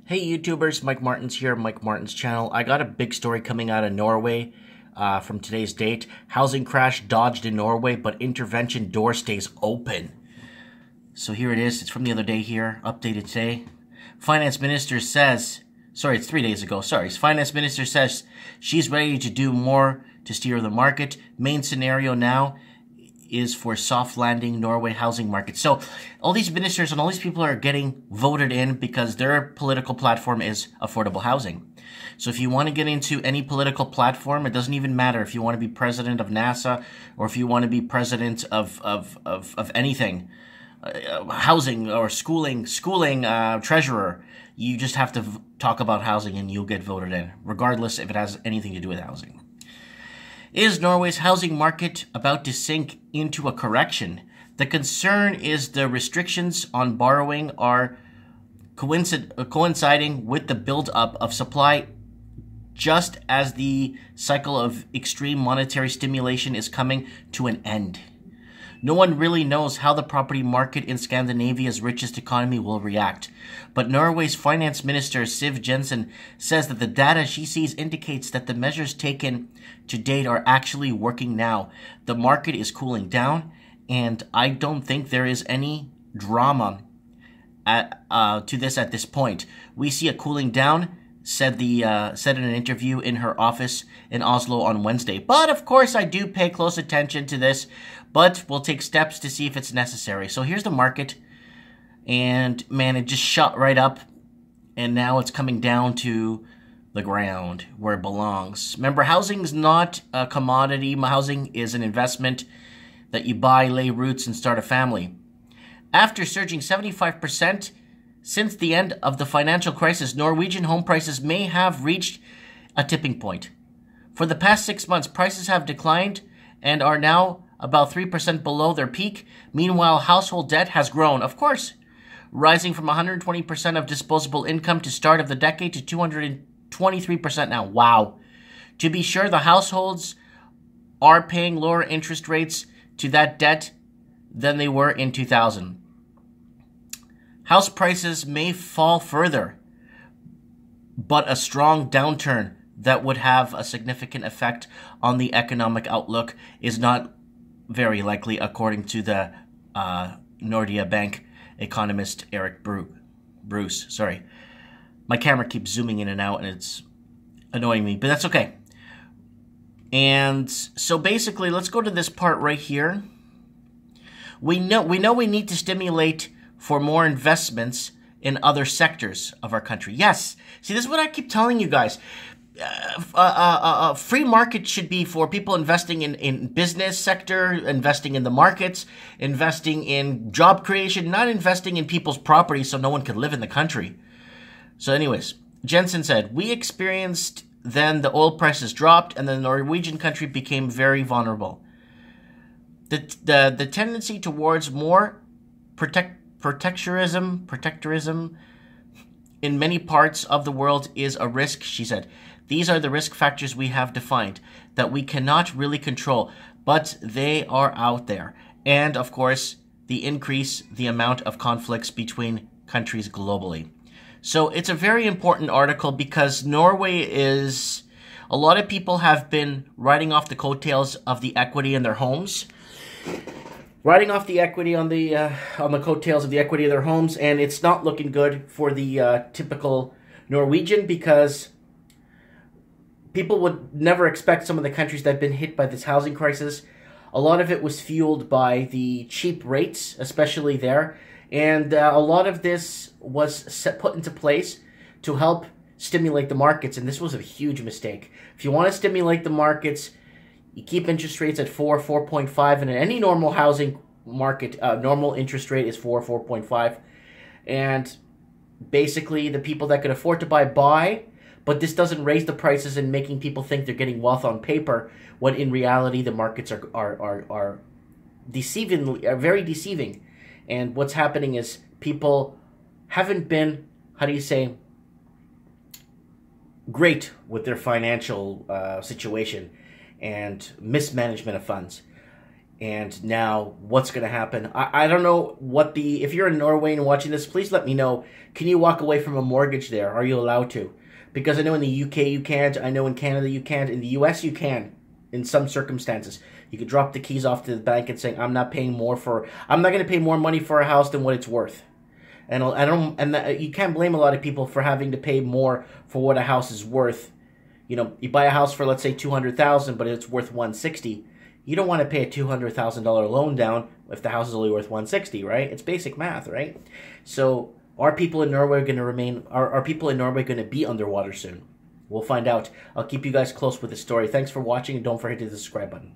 Hey YouTubers, Mike Martins here, Mike Martins channel. I got a big story coming out of Norway from today's date. Housing crash dodged in Norway, but intervention door stays open. So here it is. It's from the other day here, updated today. Finance Minister says, sorry, it's 3 days ago. Sorry, Finance Minister says she's ready to do more to steer the market. Main scenario now is for soft landing Norway housing market. So all these ministers and all these people are getting voted in because their political platform is affordable housing. So if you want to get into any political platform, it doesn't even matter if you want to be president of NASA or if you want to be president of anything, housing or schooling, treasurer, you just have to talk about housing and you'll get voted in, regardless if it has anything to do with housing. Is Norway's housing market about to sink into a correction? The concern is the restrictions on borrowing are coinciding with the build-up of supply just as the cycle of extreme monetary stimulation is coming to an end. No one really knows how the property market in Scandinavia's richest economy will react. But Norway's finance minister, Siv Jensen, says that the data she sees indicates that the measures taken to date are actually working now. The market is cooling down, and I don't think there is any drama to this at this point. We see a cooling down, said in an interview in her office in Oslo on Wednesday. But of course, I do pay close attention to this, but we'll take steps to see if it's necessary. So here's the market, and man, it just shot right up, and now it's coming down to the ground where it belongs. Remember, housing is not a commodity. Housing is an investment that you buy, lay roots, and start a family. After surging 75% since the end of the financial crisis, Norwegian home prices may have reached a tipping point. For the past 6 months, prices have declined and are now about 3% below their peak. Meanwhile, household debt has grown, of course, rising from 120% of disposable income to start of the decade to 223% now. Wow. To be sure, the households are paying lower interest rates to that debt than they were in 2000. House prices may fall further, but a strong downturn that would have a significant effect on the economic outlook is not very likely, according to the Nordea Bank economist Eric Bruce. Sorry. My camera keeps zooming in and out, and it's annoying me, but that's okay. And so basically, let's go to this part right here. We know we need to stimulate for more investments in other sectors of our country. Yes. See, this is what I keep telling you guys. Free market should be for people investing in business sector, investing in the markets, investing in job creation, not investing in people's property so no one can live in the country. So anyways, Jensen said, we experienced then the oil prices dropped and the Norwegian country became very vulnerable. The tendency towards more protectorism in many parts of the world is a risk, she said. These are the risk factors we have defined that we cannot really control, but they are out there. And of course, the amount of conflicts between countries globally. So it's a very important article because Norway is, a lot of people have been riding off the coattails of the equity in their homes. Riding off the equity on the coattails of the equity of their homes, and it's not looking good for the typical Norwegian because people would never expect some of the countries that have been hit by this housing crisis. A lot of it was fueled by the cheap rates, especially there, and a lot of this was put into place to help stimulate the markets, and this was a huge mistake. If you want to stimulate the markets, you keep interest rates at 4.5, and in any normal housing market, normal interest rate is 4.5. And basically, the people that can afford to buy, but this doesn't raise the prices and making people think they're getting wealth on paper, when in reality, the markets are very deceiving. And what's happening is people haven't been, great with their financial situation and mismanagement of funds. And now, what's going to happen? I don't know what the... If you're in Norway and watching this, please let me know. Can you walk away from a mortgage there? Are you allowed to? Because I know in the UK you can't. I know in Canada you can't. In the US you can, in some circumstances. You could drop the keys off to the bank and say, I'm not going to pay more money for a house than what it's worth. And you can't blame a lot of people for having to pay more for what a house is worth. You know, you buy a house for, let's say, $200,000, but it's worth $160,000. You don't want to pay a $200,000 loan down if the house is only worth $160,000, right? It's basic math, right? So, are people in Norway going to remain? Are people in Norway going to be underwater soon? We'll find out. I'll keep you guys close with the story. Thanks for watching, and don't forget to hit the subscribe button.